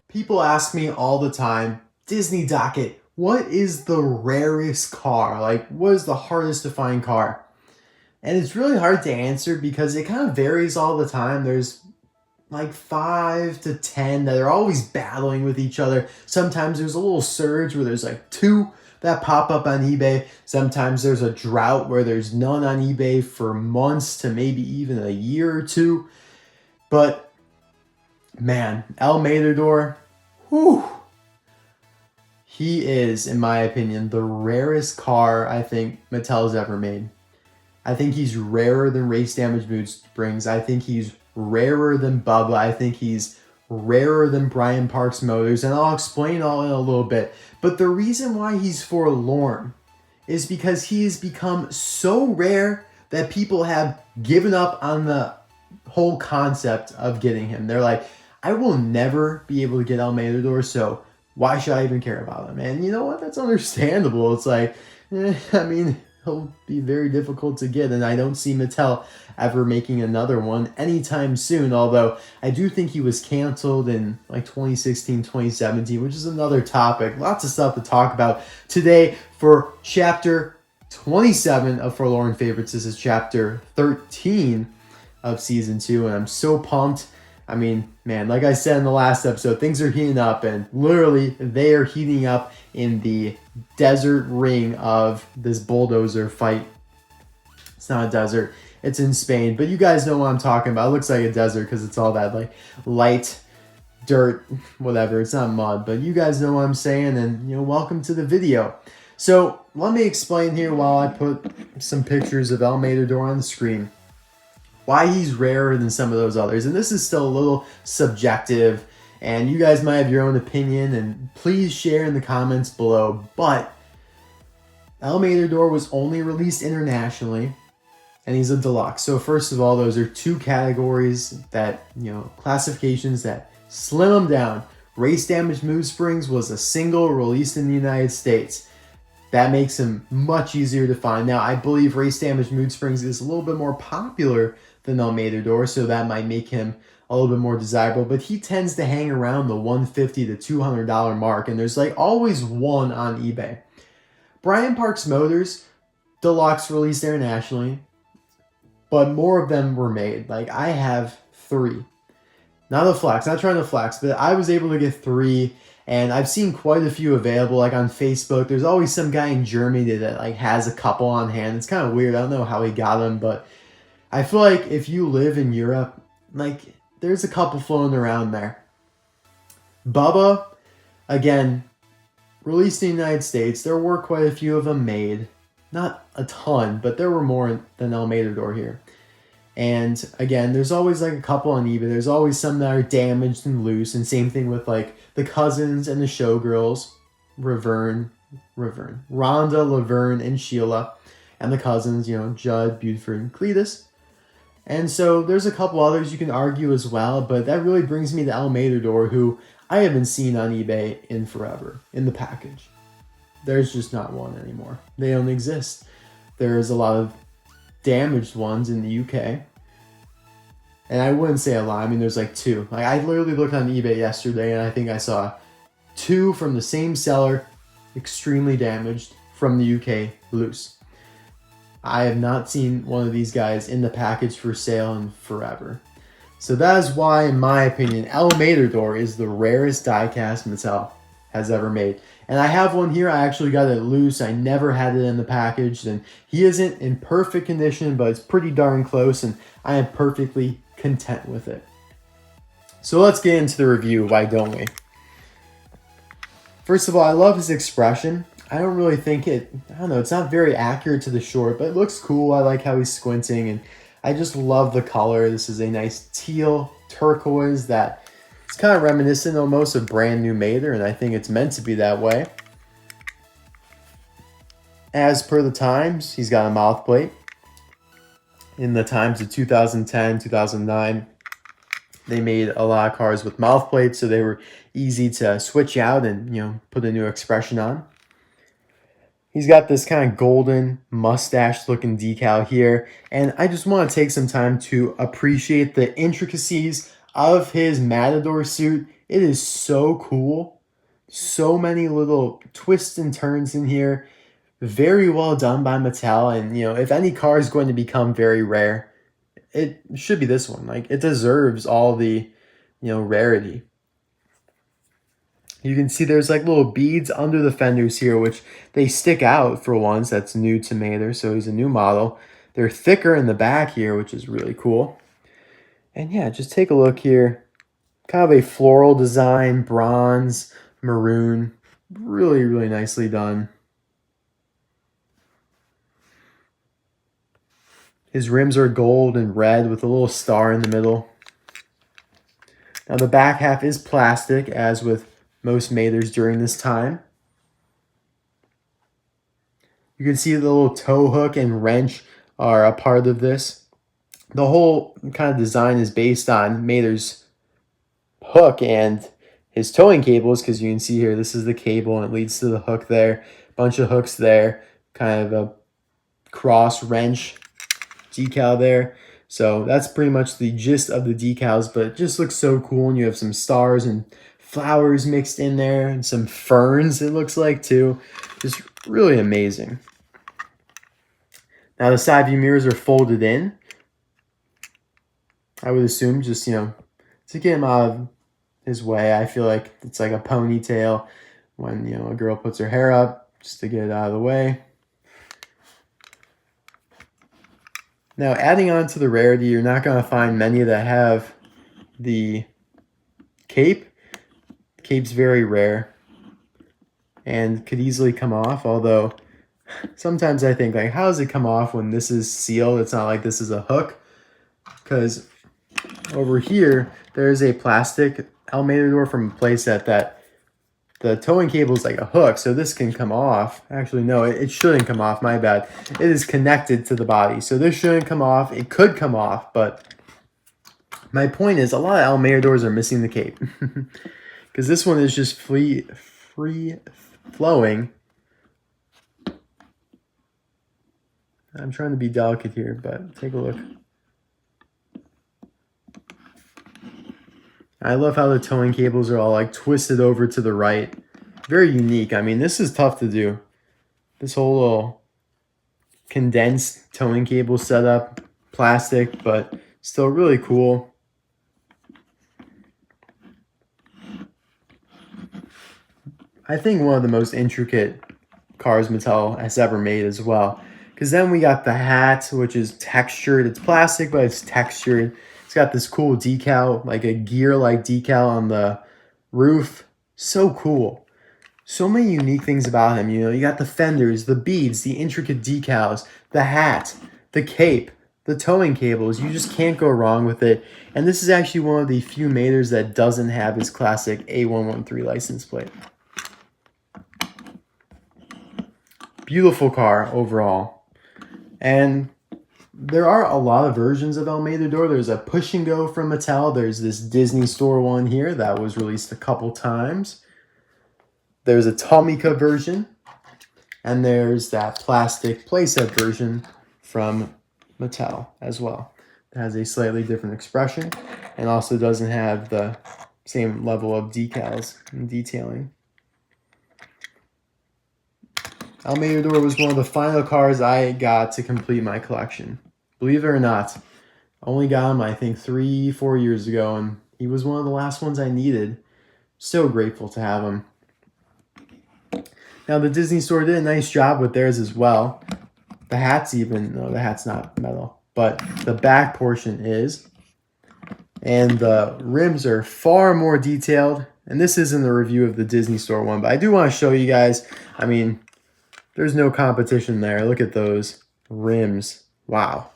People ask me all the time, Disney Docket, what is the rarest car? Like, what is the hardest to find car? And it's really hard to answer because it kind of varies all the time. There's like 5 to 10 that are always battling with each other. Sometimes there's a little surge where there's like 2 that pop up on eBay. Sometimes there's a drought where there's none on eBay for months to maybe even a year or 2. But man, El Materdor, whew, he is, in my opinion, the rarest car I think Mattel's ever made. I think he's rarer than Race Damage Mood Springs. I think he's rarer than Bubba. I think he's rarer than Brian Park's Motors, and I'll explain all in a little bit. But the reason why he's forlorn is because he has become so rare that people have given up on the whole concept of getting him. They're like, I will never be able to get El Materdor, so why should I even care about him? And you know what? That's understandable. It's like, I mean, he'll be very difficult to get, and I don't see Mattel ever making another one anytime soon, although I do think he was canceled in like 2016, 2017, which is another topic. Lots of stuff to talk about today for Chapter 27 of Forlorn Favorites. This is Chapter 13 of Season 2, and I'm so pumped. I mean, man, like I said in the last episode, things are heating up, and literally they are heating up in the desert ring of this bulldozer fight. It's not a desert, it's in Spain, but you guys know what I'm talking about. It looks like a desert because it's all that like light dirt, whatever. It's not mud, but you guys know what I'm saying, and welcome to the video. So let me explain here while I put some pictures of El Materdor on the screen why he's rarer than some of those others. And this is still a little subjective, and you guys might have your own opinion, and please share in the comments below. But El Materdor was only released internationally, and he's a deluxe. So first of all, those are 2 categories that, classifications that slim him down. Race Damage Mood Springs was a single released in the United States. That makes him much easier to find. Now, I believe Race Damage Mood Springs is a little bit more popular than El Materdor, so that might make him a little bit more desirable, but he tends to hang around the $150 to $200 mark, and there's like always one on eBay. Brian Park's Motors, Deluxe, released internationally, but more of them were made. Like, I have 3. Not a flex, not trying to flex, but I was able to get 3, and I've seen quite a few available, like on Facebook. There's always some guy in Germany that like has a couple on hand. It's kind of weird. I don't know how he got them, but I feel like if you live in Europe, like, there's a couple floating around there. Bubba, again, released in the United States. There were quite a few of them made. Not a ton, but there were more than El Materdor here. And again, there's always like a couple on eBay. There's always some that are damaged and loose. And same thing with like the cousins and the showgirls. Rhonda, Laverne, and Sheila. And the cousins, Judd, Buford, and Cletus. And so there's a couple others you can argue as well, but that really brings me to El Materdor, who I haven't seen on eBay in forever, in the package. There's just not one anymore. They don't exist. There's a lot of damaged ones in the UK. And I wouldn't say a lot. I mean, there's like 2. Like, I literally looked on eBay yesterday, and I think I saw 2 from the same seller, extremely damaged, from the UK, loose. I have not seen one of these guys in the package for sale in forever. So that is why, in my opinion, El Materdor is the rarest diecast Mattel has ever made. And I have one here. I actually got it loose. I never had it in the package. And he isn't in perfect condition, but it's pretty darn close, and I am perfectly content with it. So let's get into the review, why don't we? First of all, I love his expression. I don't really think it's not very accurate to the short, but it looks cool. I like how he's squinting, and I just love the color. This is a nice teal turquoise that it's kind of reminiscent almost of brand new Mater, and I think it's meant to be that way. As per the times, he's got a mouth plate. In the times of 2010, 2009, they made a lot of cars with mouth plates, so they were easy to switch out and, put a new expression on. He's got this kind of golden mustache-looking decal here, and I just want to take some time to appreciate the intricacies of his Matador suit. It is so cool. So many little twists and turns in here. Very well done by Mattel. And, you know, if any car is going to become very rare, it should be this one. Like, it deserves all the, you know, rarity. You can see there's like little beads under the fenders here, which they stick out for once. That's new to Mather, so he's a new model. They're thicker in the back here, which is really cool. And yeah, just take a look here. Kind of a floral design, bronze, maroon. Really, really nicely done. His rims are gold and red with a little star in the middle. Now the back half is plastic, as with most Mathers during this time. You can see the little tow hook and wrench are a part of this. The whole kind of design is based on Mather's hook and his towing cables, because you can see here, this is the cable and it leads to the hook there. Bunch of hooks there, kind of a cross wrench decal there. So that's pretty much the gist of the decals, but it just looks so cool. And you have some stars and flowers mixed in there and some ferns, it looks like, too. Just really amazing. Now the side view mirrors are folded in. I would assume just, you know, to get him out of his way. I feel like it's like a ponytail when, you know, a girl puts her hair up, just to get it out of the way. Now, adding on to the rarity, you're not going to find many that have the cape. The cape's very rare and could easily come off, although sometimes I think, like, how does it come off when this is sealed? It's not like this is a hook, because over here, there's a plastic Materdor from a playset that the towing cable is like a hook, so this can come off. Actually, no, it shouldn't come off, my bad. It is connected to the body, so this shouldn't come off. It could come off, but my point is a lot of Materdors are missing the cape. Because this one is just free flowing. I'm trying to be delicate here, but take a look. I love how the towing cables are all like twisted over to the right. Very unique. I mean, this is tough to do. This whole little condensed towing cable setup, plastic, but still really cool. I think one of the most intricate cars Mattel has ever made as well. Because then we got the hat, which is textured. It's plastic, but it's textured. It's got this cool decal, like a gear-like decal on the roof. So cool. So many unique things about him. You know, you got the fenders, the beads, the intricate decals, the hat, the cape, the towing cables. You just can't go wrong with it. And this is actually one of the few Maters that doesn't have his classic A113 license plate. Beautiful car overall. And there are a lot of versions of Materdor. There's a Push and Go from Mattel. There's this Disney Store one here that was released a couple times. There's a Tomica version. And there's that plastic playset version from Mattel as well. It has a slightly different expression and also doesn't have the same level of decals and detailing. Materdor was one of the final cars I got to complete my collection. Believe it or not, I only got him, I think, 3-4 years ago, and he was one of the last ones I needed. So grateful to have him. Now, the Disney Store did a nice job with theirs as well. The hat's even, no, the hat's not metal, but the back portion is. And the rims are far more detailed. And this isn't a review of the Disney Store one, but I do want to show you guys, I mean, there's no competition there. Look at those rims. Wow.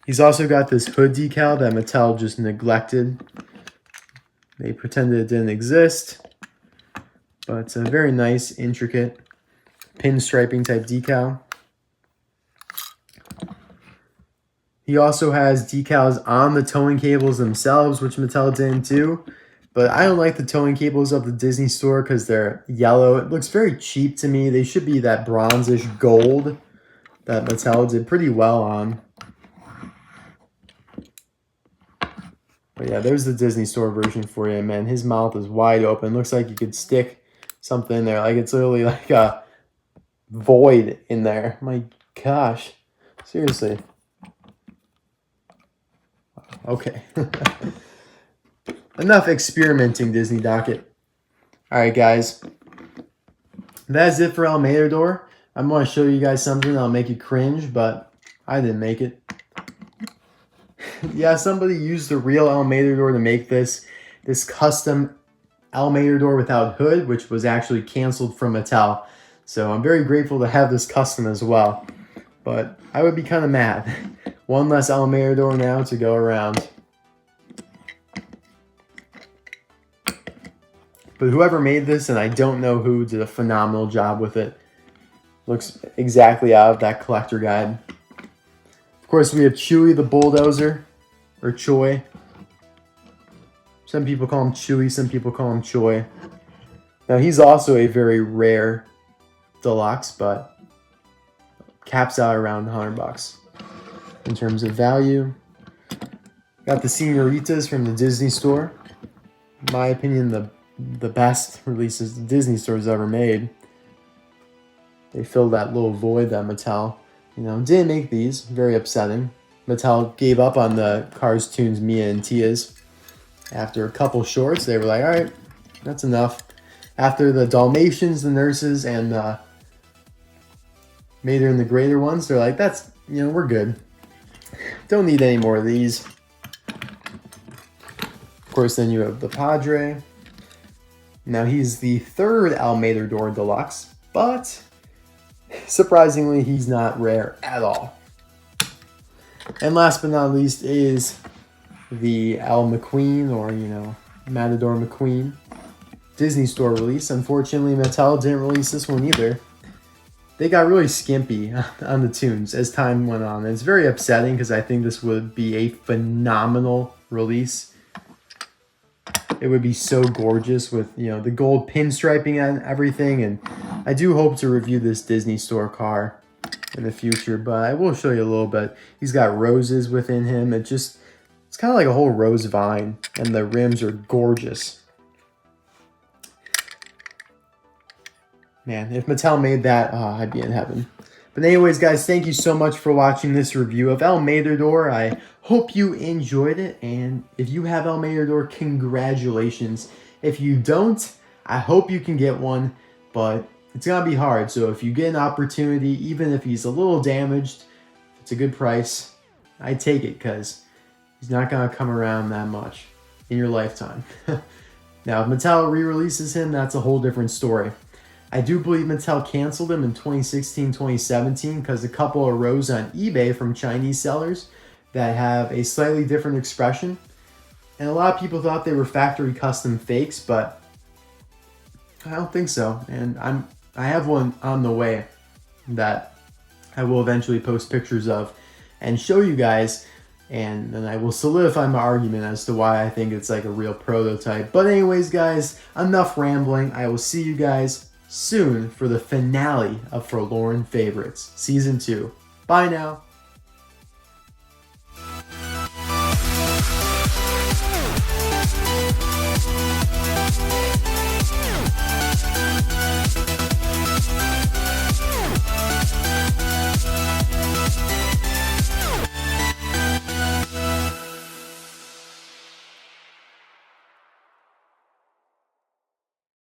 He's also got this hood decal that Mattel just neglected. They pretended it didn't exist. But it's a very nice, intricate pinstriping type decal. He also has decals on the towing cables themselves, which Mattel didn't do. But I don't like the towing cables of the Disney Store because they're yellow. It looks very cheap to me. They should be that bronzish gold that Mattel did pretty well on. But yeah, there's the Disney Store version for you, man. His mouth is wide open. Looks like you could stick something in there. Like it's literally like a void in there. My gosh. Seriously. Okay. Enough experimenting, Disney Docket. Alright, guys. That's it for Materdor. I'm going to show you guys something that'll make you cringe, but I didn't make it. Yeah, somebody used the real Materdor to make this custom Materdor without hood, which was actually canceled from Mattel. So I'm very grateful to have this custom as well. But I would be kind of mad. One less Materdor now to go around. But whoever made this, and I don't know who, did a phenomenal job with it. Looks exactly out of that collector guide. Of course, we have Chewy the Bulldozer, or Choi. Some people call him Chewy, some people call him Choi. Now, he's also a very rare deluxe, but caps out around $100 in terms of value. Got the Señoritas from the Disney Store. In my opinion, the best releases the Disney Store's ever made. They filled that little void that Mattel, didn't make these. Very upsetting. Mattel gave up on the Cars, Toons, Mia, and Tia's. After a couple shorts, they were like, all right, that's enough. After the Dalmatians, the Nurses, and Mater and the Greater ones, they're like, that's, we're good. Don't need any more of these. Of course, then you have the Padre. Now, he's the third Materdor Deluxe, but surprisingly, he's not rare at all. And last but not least is the Al McQueen, or, Matador McQueen Disney Store release. Unfortunately, Mattel didn't release this one either. They got really skimpy on the Toons as time went on. And it's very upsetting because I think this would be a phenomenal release. It would be so gorgeous with, the gold pinstriping and everything. And I do hope to review this Disney Store car in the future, but I will show you a little bit. He's got roses within him. It's kind of like a whole rose vine, and the rims are gorgeous. Man, if Mattel made that, I'd be in heaven. But anyways, guys, thank you so much for watching this review of Materdor. I hope you enjoyed it, and if you have Materdor, congratulations. If you don't, I hope you can get one, but it's going to be hard. So if you get an opportunity, even if he's a little damaged, it's a good price, I take it, because he's not going to come around that much in your lifetime. Now, if Mattel re-releases him, that's a whole different story. I do believe Mattel canceled him in 2016, 2017 because a couple arose on eBay from Chinese sellers that have a slightly different expression. And a lot of people thought they were factory custom fakes, but I don't think so. And I have one on the way that I will eventually post pictures of and show you guys. And then I will solidify my argument as to why I think it's like a real prototype. But anyways, guys, enough rambling. I will see you guys soon for the finale of Forlorn Favorites Season 2. Bye now.